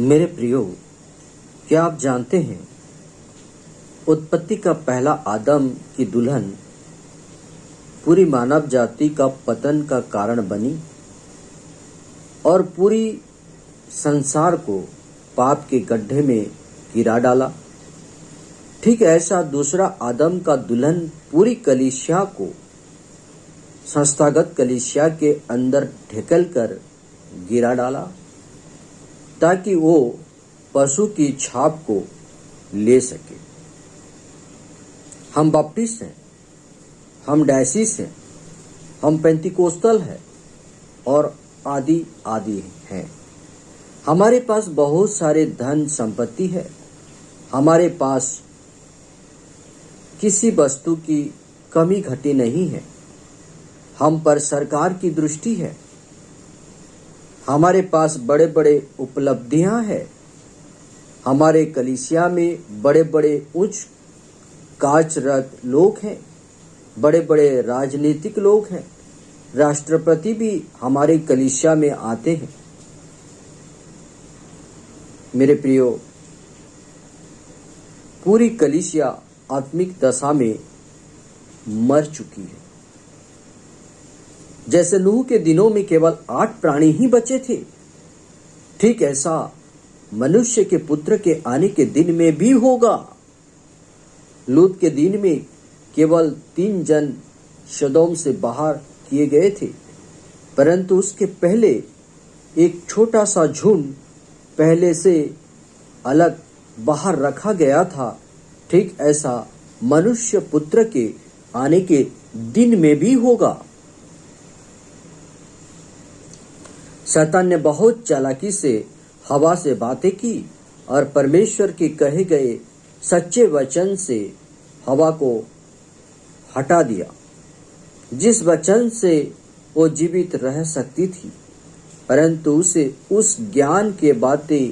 मेरे प्रियो, क्या आप जानते हैं उत्पत्ति का पहला आदम की दुल्हन पूरी मानव जाति का पतन का कारण बनी और पूरी संसार को पाप के गड्ढे में गिरा डाला। ठीक ऐसा दूसरा आदम का दुल्हन पूरी कलीसिया को संस्थागत कलीसिया के अंदर ढकेल कर गिरा डाला ताकि वो पशु की छाप को ले सके। हम बपटिस्ट हैं, हम डायसिस हैं, हम पेंतिकोस्टल हैं और आदि आदि हैं। हमारे पास बहुत सारे धन संपत्ति है, हमारे पास किसी वस्तु की कमी घटी नहीं है, हम पर सरकार की दृष्टि है, हमारे पास बड़े बड़े उपलब्धियां हैं, हमारे कलीसिया में बड़े बड़े उच्च काजरत लोग हैं, बड़े बड़े राजनीतिक लोग हैं, राष्ट्रपति भी हमारे कलीसिया में आते हैं। मेरे प्रियो, पूरी कलीसिया आत्मिक दशा में मर चुकी है। जैसे नूह के दिनों में केवल 8 प्राणी ही बचे थे, ठीक ऐसा मनुष्य के पुत्र के आने के दिन में भी होगा। लूत के दिन में केवल 3 जन सदोम से बाहर किए गए थे, परंतु उसके पहले एक छोटा सा झुंड पहले से अलग बाहर रखा गया था। ठीक ऐसा मनुष्य पुत्र के आने के दिन में भी होगा। शैतान ने बहुत चालाकी से हवा से बातें की और परमेश्वर के कहे गए सच्चे वचन से हवा को हटा दिया, जिस वचन से वो जीवित रह सकती थी, परंतु उसे उस ज्ञान के बातें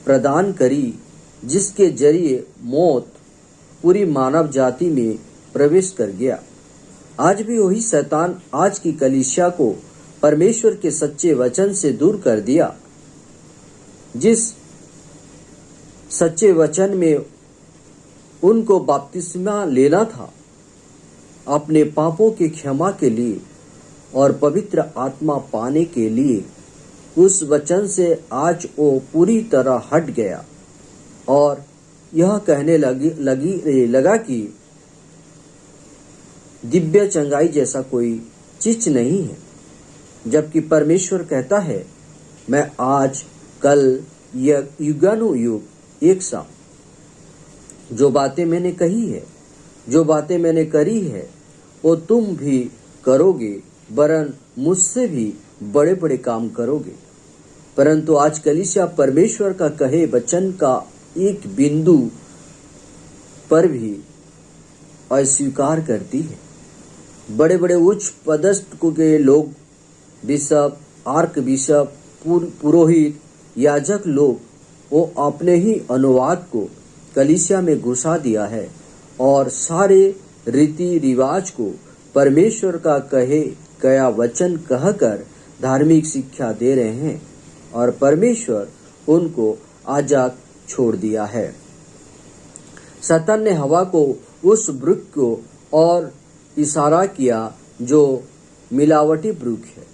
प्रदान करी जिसके जरिए मौत पूरी मानव जाति में प्रवेश कर गया। आज भी वही शैतान आज की कलीसिया को परमेश्वर के सच्चे वचन से दूर कर दिया। जिस सच्चे वचन में उनको बपतिस्मा लेना था अपने पापों की क्षमा के लिए और पवित्र आत्मा पाने के लिए, उस वचन से आज वो पूरी तरह हट गया और यह कहने लगा कि दिव्य चंगाई जैसा कोई चीज नहीं है, जबकि परमेश्वर कहता है, मैं आज कल युगानुयुग एक सा जो बातें मैंने कही है, जो बातें मैंने करी है, वो तुम भी करोगे, वरन मुझसे भी बड़े बड़े काम करोगे। परंतु आज कलीसिया परमेश्वर का कहे वचन का एक बिंदु पर भी अस्वीकार करती है। बड़े बड़े उच्च पदस्थ के लोग, बिशप, आर्क बिशप, पुरोहित, याजक लोग, वो अपने ही अनुवाद को कलीसिया में घुसा दिया है और सारे रीति रिवाज को परमेश्वर का कहे गया वचन कहकर धार्मिक शिक्षा दे रहे हैं और परमेश्वर उनको आजाद छोड़ दिया है। शैतान ने हवा को उस वृक्ष को और इशारा किया जो मिलावटी वृक्ष है,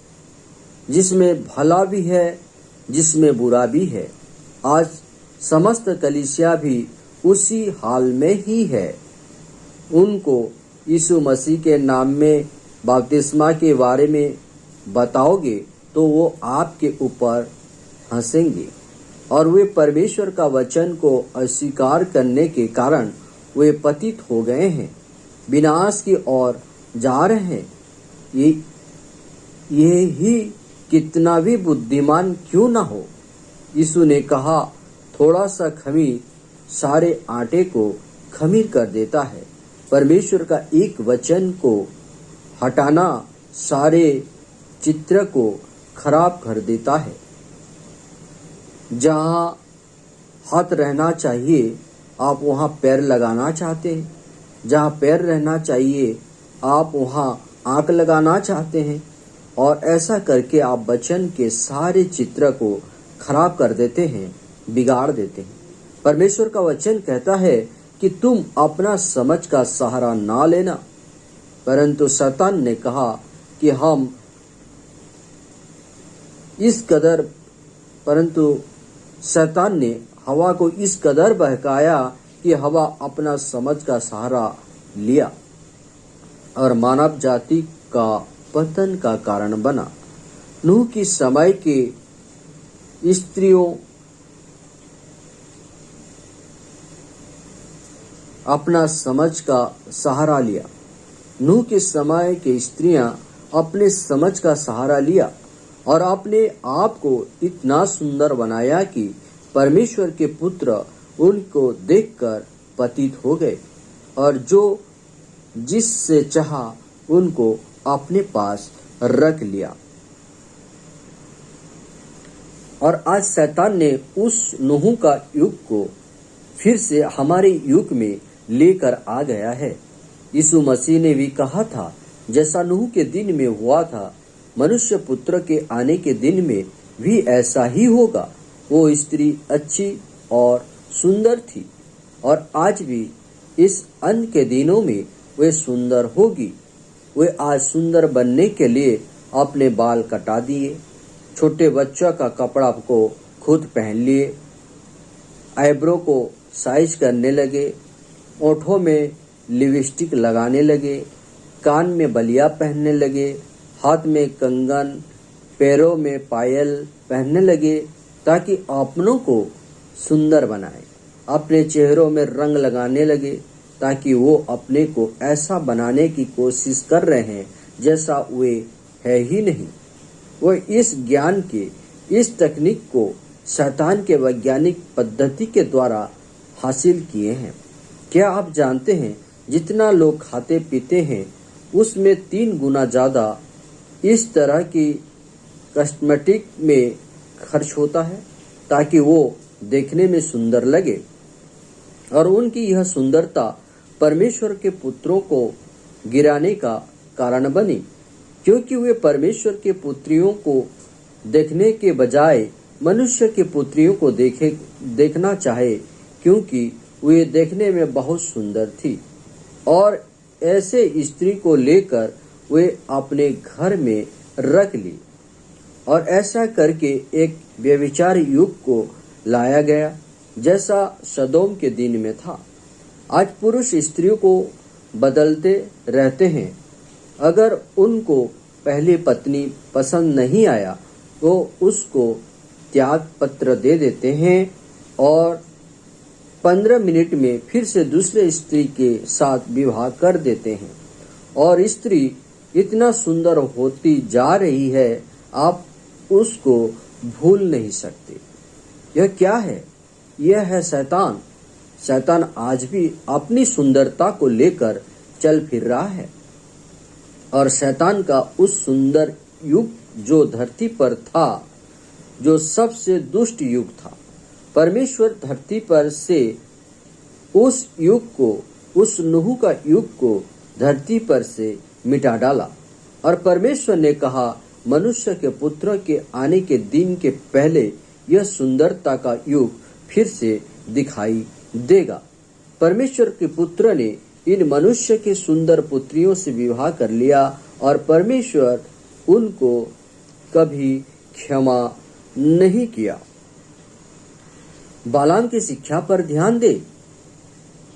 जिसमें भला भी है, जिसमें बुरा भी है। आज समस्त कलीसिया भी उसी हाल में ही है। उनको यीशु मसीह के नाम में बपतिस्मा के बारे में बताओगे तो वो आपके ऊपर हंसेंगे और वे परमेश्वर का वचन को अस्वीकार करने के कारण वे पतित हो गए हैं, विनाश की ओर जा रहे हैं। ये ही कितना भी बुद्धिमान क्यों ना हो। यीशु ने कहा, थोड़ा सा खमीर सारे आटे को खमीर कर देता है। परमेश्वर का एक वचन को हटाना सारे चित्र को खराब कर देता है। जहाँ हाथ रहना चाहिए आप वहाँ पैर लगाना चाहते हैं, जहाँ पैर रहना चाहिए आप वहाँ आंख लगाना चाहते हैं और ऐसा करके आप वचन के सारे चित्र को खराब कर देते हैं, बिगाड़ देते हैं। परमेश्वर का वचन कहता है कि तुम अपना समझ का सहारा ना लेना, परंतु शैतान ने कहा कि शैतान ने हवा को इस कदर बहकाया कि हवा अपना समझ का सहारा लिया और मानव जाति का पतन का कारण बना। नूह की समय के स्त्रियों अपना समझ का सहारा लिया। नूह के समय के स्त्रियां अपने समझ का सहारा लिया और अपने आप को इतना सुंदर बनाया कि परमेश्वर के पुत्र उनको देखकर पतित हो गए और जो जिससे चाहा उनको अपने पास रख लिया। और आज शैतान ने उस नूह का युग को फिर से हमारे युग में लेकर आ गया है। यीशु मसीह ने भी कहा था, जैसा नूह के दिन में हुआ था, मनुष्य पुत्र के आने के दिन में भी ऐसा ही होगा। वो स्त्री अच्छी और सुंदर थी और आज भी इस अंत के दिनों में वे सुंदर होगी। वे आज सुंदर बनने के लिए अपने बाल कटा दिए, छोटे बच्चों का कपड़ा को खुद पहन लिए, आईब्रो को साइज करने लगे, ओठों में लिपस्टिक लगाने लगे, कान में बलिया पहनने लगे, हाथ में कंगन, पैरों में पायल पहनने लगे ताकि अपनों को सुंदर बनाए। अपने चेहरों में रंग लगाने लगे ताकि वो अपने को ऐसा बनाने की कोशिश कर रहे हैं जैसा वे है ही नहीं। वो इस ज्ञान के, इस तकनीक को शैतान के वैज्ञानिक पद्धति के द्वारा हासिल किए हैं। क्या आप जानते हैं, जितना लोग खाते पीते हैं उसमें 3 गुना ज्यादा इस तरह की कॉस्मेटिक में खर्च होता है ताकि वो देखने में सुंदर लगे। और उनकी यह सुंदरता परमेश्वर के पुत्रों को गिराने का कारण बनी, क्योंकि वे परमेश्वर के पुत्रियों को देखने के बजाय मनुष्य के पुत्रियों को देखना चाहे, क्योंकि वे देखने में बहुत सुंदर थी। और ऐसे स्त्री को लेकर वे अपने घर में रख ली और ऐसा करके एक व्यभिचार युग को लाया गया जैसा सदोम के दिन में था। आज पुरुष स्त्रियों को बदलते रहते हैं। अगर उनको पहली पत्नी पसंद नहीं आया तो उसको त्याग पत्र दे देते हैं और 15 मिनट में फिर से दूसरे स्त्री के साथ विवाह कर देते हैं। और स्त्री इतना सुंदर होती जा रही है, आप उसको भूल नहीं सकते। यह क्या है? यह है शैतान। शैतान आज भी अपनी सुंदरता को लेकर चल फिर रहा है और शैतान का उस सुंदर युग जो धरती पर था, जो सबसे दुष्ट युग था, परमेश्वर धरती पर से उस युग को, उस नूह का युग को धरती पर से मिटा डाला। और परमेश्वर ने कहा, मनुष्य के पुत्र के आने के दिन के पहले यह सुंदरता का युग फिर से दिखाई देगा। परमेश्वर के पुत्र ने इन मनुष्य के सुंदर पुत्रियों से विवाह कर लिया और परमेश्वर उनको कभी क्षमा नहीं किया। बालाम की शिक्षा पर ध्यान दे,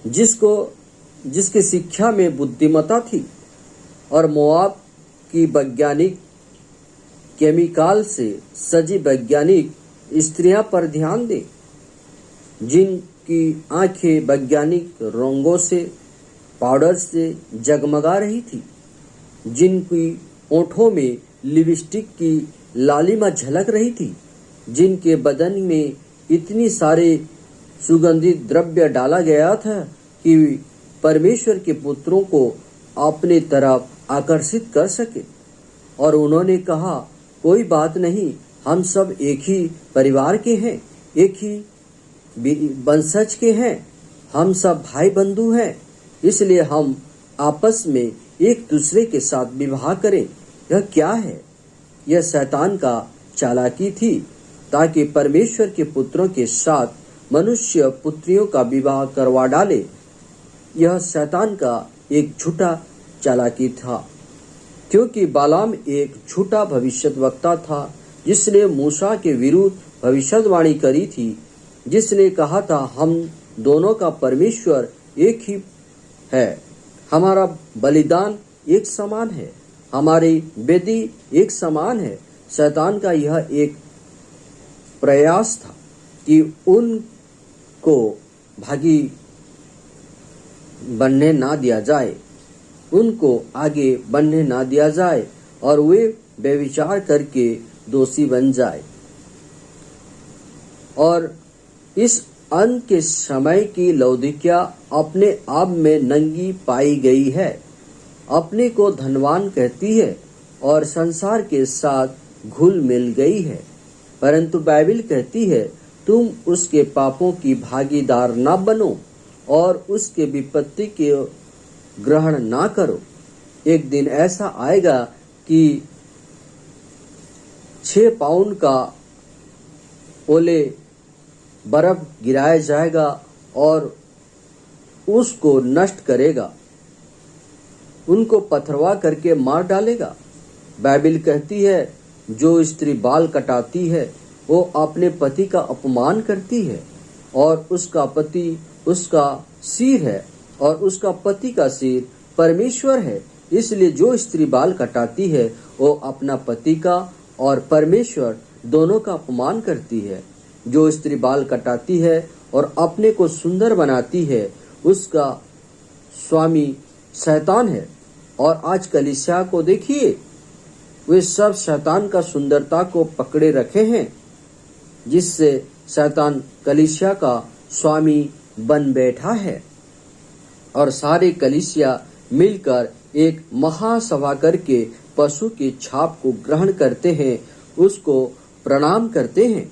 जिसकी शिक्षा में बुद्धिमत्ता थी। और मोआब की वैज्ञानिक केमिकल से सजी वैज्ञानिक स्त्रियां पर ध्यान दे, जिनकी आंखें वैज्ञानिक रंगों से, पाउडर से जगमगा रही थी, जिनकी ओठों में लिपस्टिक की लालिमा झलक रही थी, जिनके बदन में इतनी सारे सुगंधित द्रव्य डाला गया था कि परमेश्वर के पुत्रों को अपने तरफ आकर्षित कर सके। और उन्होंने कहा, कोई बात नहीं, हम सब एक ही परिवार के हैं, एक ही वंशज के हैं, हम सब भाई बंधु हैं, इसलिए हम आपस में एक दूसरे के साथ विवाह करें। यह क्या है? यह शैतान का चालाकी थी। ताकि परमेश्वर के पुत्रों के साथ मनुष्य पुत्रियों का विवाह करवा डाले। यह शैतान का एक झूठा चालाकी था, क्योंकि बालाम एक झूठा भविष्यद्वक्ता था जिसने मूसा के विरुद्ध भविष्यवाणी करी थी, जिसने कहा था हम दोनों का परमेश्वर एक ही है, हमारा बलिदान एक समान है, हमारी वेदी एक समान है। शैतान का यह एक प्रयास था कि उनको भागी बनने ना दिया जाए, उनको आगे बढ़ने ना दिया जाए और वे व्यभिचार करके दोषी बन जाए। और इस अंत के समय की लौदीकिया अपने आप में नंगी पाई गई है, अपने को धनवान कहती है और संसार के साथ घुल मिल गई है, परंतु बाइबल कहती है तुम उसके पापों की भागीदार ना बनो और उसके विपत्ति के ग्रहण ना करो। एक दिन ऐसा आएगा कि 6 पाउंड का ओले बर्फ गिराया जाएगा और उसको नष्ट करेगा, उनको पथरवा करके मार डालेगा। बाइबल कहती है जो स्त्री बाल कटाती है वो अपने पति का अपमान करती है और उसका पति उसका सिर है और उसका पति का सिर परमेश्वर है। इसलिए जो स्त्री बाल कटाती है वो अपना पति का और परमेश्वर दोनों का अपमान करती है। जो स्त्री बाल कटाती है और अपने को सुंदर बनाती है उसका स्वामी शैतान है। और आज कलीसिया को देखिए, वे सब शैतान का सुंदरता को पकड़े रखे हैं, जिससे शैतान कलीसिया का स्वामी बन बैठा है। और सारे कलीसिया मिलकर एक महासभा करके पशु की छाप को ग्रहण करते हैं, उसको प्रणाम करते हैं।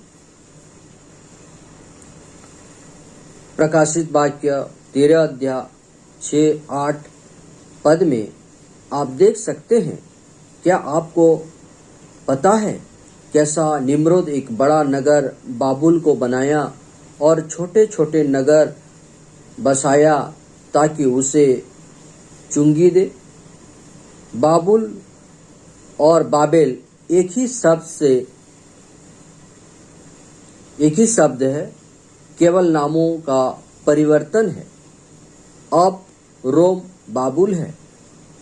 प्रकाशित वाक्य 13 अध्याय 6-8 पद में आप देख सकते हैं। क्या आपको पता है कैसा निम्रोद एक बड़ा नगर बाबुल को बनाया और छोटे छोटे नगर बसाया ताकि उसे चुंगी दे। बाबुल और बाबेल एक ही शब्द है, केवल नामों का परिवर्तन है। अब रोम बाबुल है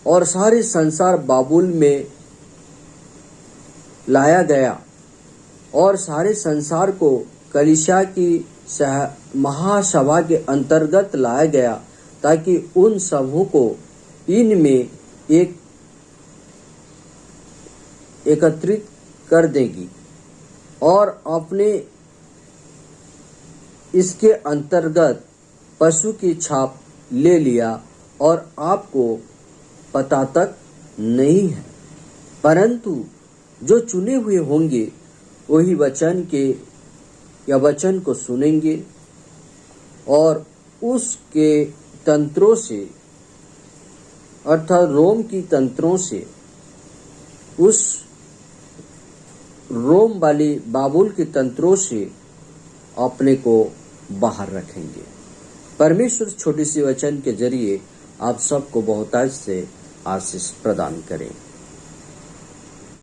और सारे संसार बाबुल में लाया गया और सारे संसार को कलीसिया की महासभा के अंतर्गत लाया गया ताकि उन सबों को इनमें एकत्रित कर देगी और अपने इसके अंतर्गत पशु की छाप ले लिया। और आपको पता तक नहीं है, परंतु जो चुने हुए होंगे वही वचन को सुनेंगे और उसके तंत्रों से अर्थात रोम की तंत्रों से, उस रोम वाली बाबुल के तंत्रों से अपने को बाहर रखेंगे। परमेश्वर छोटी सी वचन के जरिए आप सबको बहुतायत से आशीष प्रदान करें।